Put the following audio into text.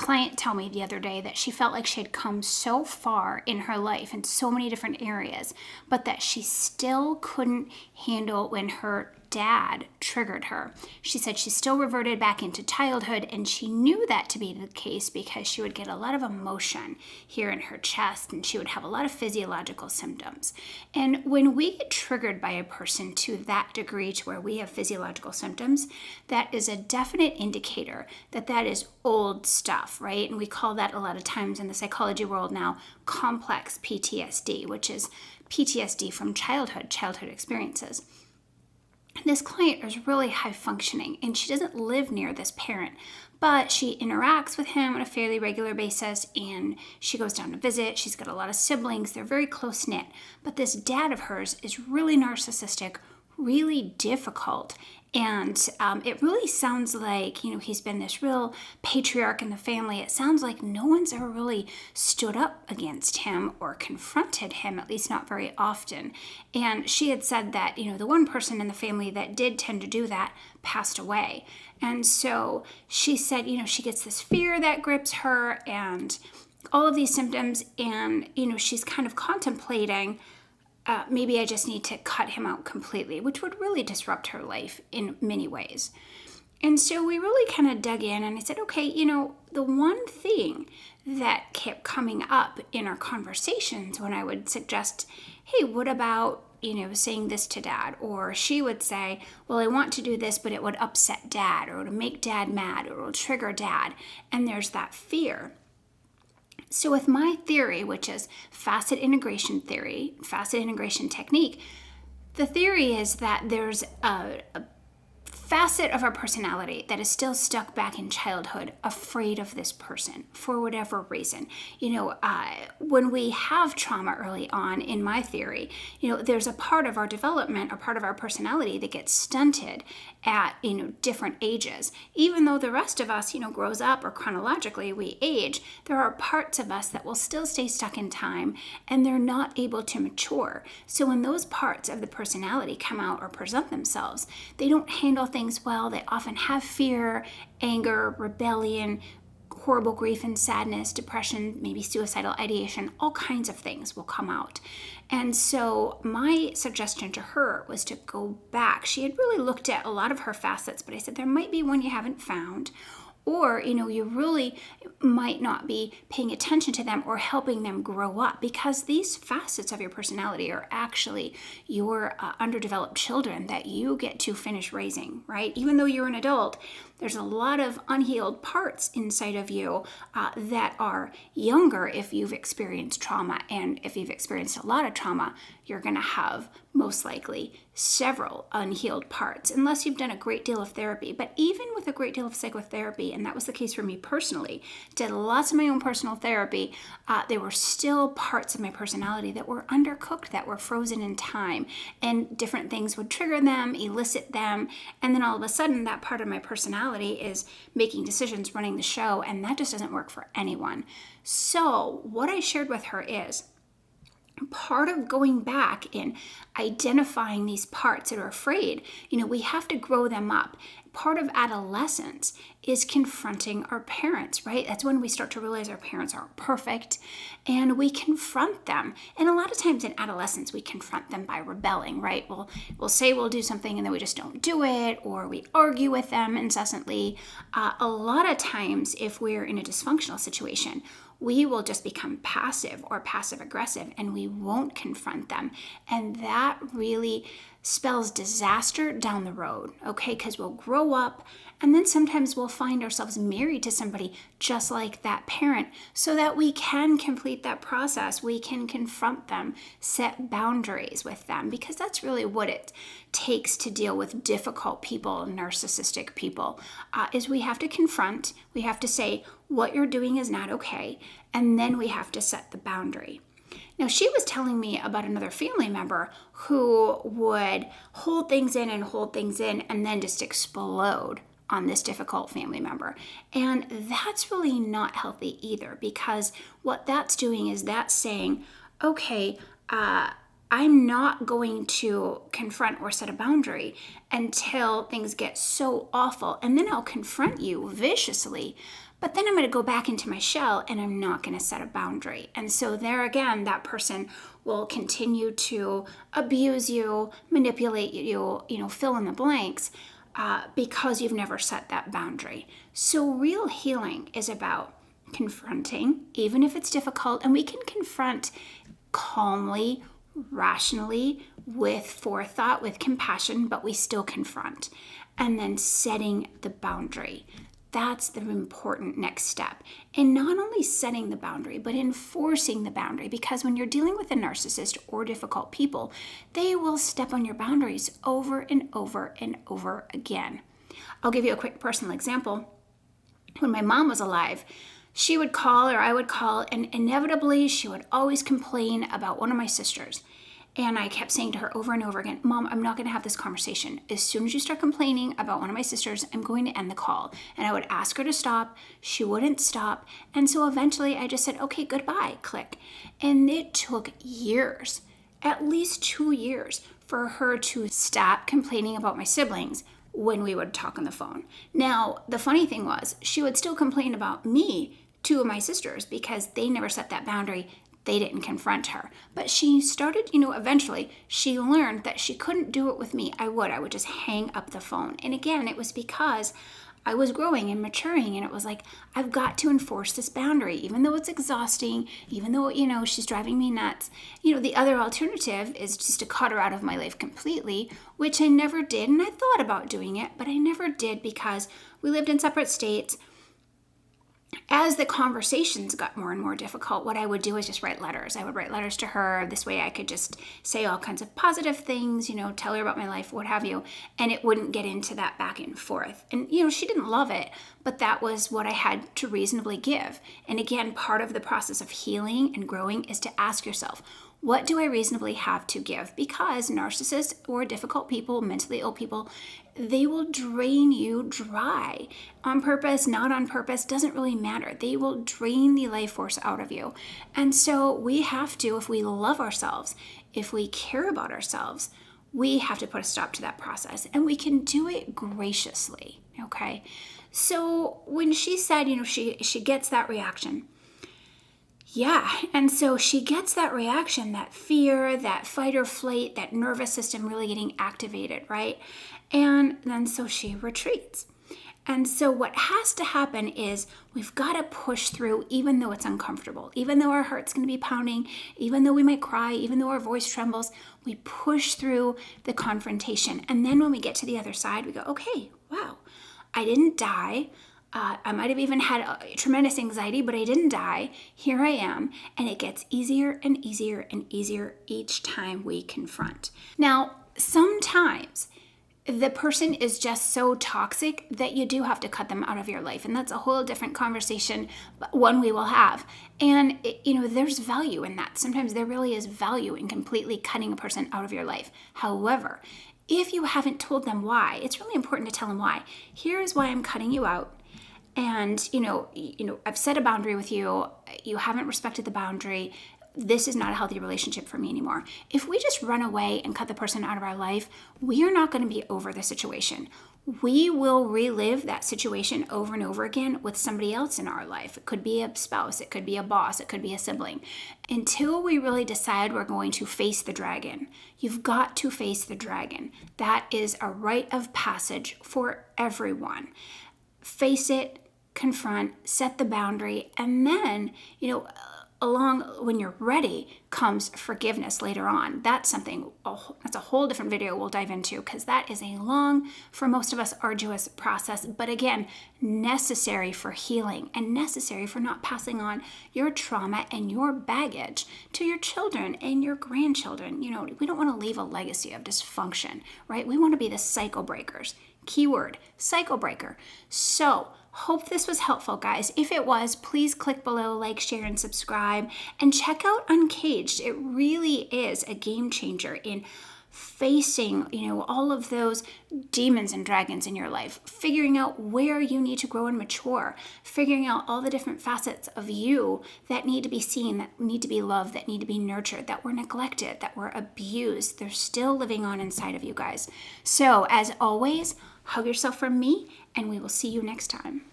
client tell me the other day that she felt like she had come so far in her life in so many different areas, but that she still couldn't handle when her dad triggered her. She said she still reverted back into childhood, and she knew that to be the case because she would get a lot of emotion here in her chest, and she would have a lot of physiological symptoms. And when we get triggered by a person to that degree to where we have physiological symptoms, that is a definite indicator that that is old stuff, right? And we call that a lot of times in the psychology world now complex PTSD, which is PTSD from childhood experiences. This client is really high functioning, and she doesn't live near this parent, but she interacts with him on a fairly regular basis, and she goes down to visit. She's got a lot of siblings. They're very close knit, but this dad of hers is really narcissistic, really difficult. And it really sounds like, he's been this real patriarch in the family. It sounds like no one's ever really stood up against him or confronted him, at least not very often. And she had said that, the one person in the family that did tend to do that passed away. And so she said, she gets this fear that grips her and all of these symptoms. And, she's kind of contemplating, maybe I just need to cut him out completely, which would really disrupt her life in many ways. And so we really kind of dug in, and I said, okay, the one thing that kept coming up in our conversations when I would suggest, hey, what about, saying this to dad? Or she would say, well, I want to do this, but it would upset dad, or it would make dad mad, or it will trigger dad. And there's that fear. So with my theory, which is facet integration technique, the theory is that there's a facet of our personality that is still stuck back in childhood, afraid of this person for whatever reason. When we have trauma early on, in my theory, there's a part of our development, a part of our personality that gets stunted at, different ages. Even though the rest of us, grows up, or chronologically we age, there are parts of us that will still stay stuck in time, and they're not able to mature. So when those parts of the personality come out or present themselves, they don't handle things well. They often have fear, anger, rebellion, horrible grief and sadness, depression, maybe suicidal ideation, all kinds of things will come out. And so my suggestion to her was to go back. She had really looked at a lot of her facets, but I said there might be one you haven't found, or, you really might not be paying attention to them or helping them grow up, because these facets of your personality are actually your underdeveloped children that you get to finish raising, right? Even though you're an adult, there's a lot of unhealed parts inside of you that are younger if you've experienced trauma. And if you've experienced a lot of trauma, you're going to have most likely several unhealed parts, unless you've done a great deal of therapy. But even with a great deal of psychotherapy, and that was the case for me personally, did lots of my own personal therapy, there were still parts of my personality that were undercooked, that were frozen in time, and different things would trigger them, elicit them, and then all of a sudden that part of my personality is making decisions, running the show, and that just doesn't work for anyone. So what I shared with her is, part of going back and identifying these parts that are afraid, we have to grow them up. Part of adolescence is confronting our parents, right? That's when we start to realize our parents aren't perfect, and we confront them. And a lot of times in adolescence, we confront them by rebelling, right? We'll say we'll do something and then we just don't do it, or we argue with them incessantly. A lot of times, if we're in a dysfunctional situation, we will just become passive or passive aggressive, and we won't confront them. And that really spells disaster down the road, okay? Because we'll grow up, and then sometimes we'll find ourselves married to somebody just like that parent, so that we can complete that process. We can confront them, set boundaries with them, because that's really what it takes to deal with difficult people, narcissistic people, is we have to confront, we have to say, what you're doing is not okay, and then we have to set the boundary. Now, she was telling me about another family member who would hold things in and then just explode on this difficult family member. And that's really not healthy either, because what that's doing is that's saying, okay, I'm not going to confront or set a boundary until things get so awful, and then I'll confront you viciously. But then I'm going to go back into my shell and I'm not going to set a boundary. And so there again, that person will continue to abuse you, manipulate you, fill in the blanks, because you've never set that boundary. So real healing is about confronting, even if it's difficult, and we can confront calmly, rationally, with forethought, with compassion, but we still confront. And then setting the boundary. That's the important next step. And not only setting the boundary, but enforcing the boundary. Because when you're dealing with a narcissist or difficult people, they will step on your boundaries over and over and over again. I'll give you a quick personal example. When my mom was alive, she would call or I would call, and inevitably she would always complain about one of my sisters. And I kept saying to her over and over again, Mom, I'm not going to have this conversation. As soon as you start complaining about one of my sisters, I'm going to end the call. And I would ask her to stop. She wouldn't stop. And so eventually I just said, okay, goodbye, click. And it took years, at least 2 years, for her to stop complaining about my siblings when we would talk on the phone. Now, the funny thing was, she would still complain about me to my sisters because they never set that boundary. They didn't confront her. But she started, eventually she learned that she couldn't do it with me. I would just hang up the phone. And again, it was because I was growing and maturing, and it was like, I've got to enforce this boundary, even though it's exhausting, even though, she's driving me nuts. The other alternative is just to cut her out of my life completely, which I never did. And I thought about doing it, but I never did because we lived in separate states. As the conversations got more and more difficult, what I would do is just write letters. I would write letters to her. This way I could just say all kinds of positive things, tell her about my life, what have you, and it wouldn't get into that back and forth. And, she didn't love it, but that was what I had to reasonably give. And again, part of the process of healing and growing is to ask yourself, what do I reasonably have to give? Because narcissists or difficult people, mentally ill people, they will drain you dry. On purpose, not on purpose, doesn't really matter. They will drain the life force out of you. And so we have to, if we love ourselves, if we care about ourselves, we have to put a stop to that process. And we can do it graciously, okay? So when she said, she gets that reaction, yeah, and so she gets that reaction, that fear, that fight or flight, that nervous system really getting activated, right? And then so she retreats. And so what has to happen is we've got to push through even though it's uncomfortable, even though our heart's going to be pounding, even though we might cry, even though our voice trembles, we push through the confrontation. And then when we get to the other side, we go, okay, wow, I didn't die. I might have even had tremendous anxiety, but I didn't die. Here I am. And it gets easier and easier and easier each time we confront. Now, sometimes the person is just so toxic that you do have to cut them out of your life. And that's a whole different conversation, but one we will have. And, there's value in that. Sometimes there really is value in completely cutting a person out of your life. However, if you haven't told them why, it's really important to tell them why. Here is why I'm cutting you out. And, I've set a boundary with you. You haven't respected the boundary. This is not a healthy relationship for me anymore. If we just run away and cut the person out of our life, we are not going to be over the situation. We will relive that situation over and over again with somebody else in our life. It could be a spouse, it could be a boss, it could be a sibling. Until we really decide we're going to face the dragon, you've got to face the dragon. That is a rite of passage for everyone. Face it, confront, set the boundary, and then, along when you're ready comes forgiveness later on. That's a whole different video we'll dive into because that is a long, for most of us, arduous process, but again, necessary for healing and necessary for not passing on your trauma and your baggage to your children and your grandchildren. We don't want to leave a legacy of dysfunction, right? We want to be the cycle breakers. Keyword, cycle breaker. So, hope this was helpful, guys. If it was, please click below, like, share, and subscribe. And check out Uncaged. It really is a game changer in facing, all of those demons and dragons in your life, figuring out where you need to grow and mature, figuring out all the different facets of you that need to be seen, that need to be loved, that need to be nurtured, that were neglected, that were abused. They're still living on inside of you guys. So, as always, hug yourself from me, and we will see you next time.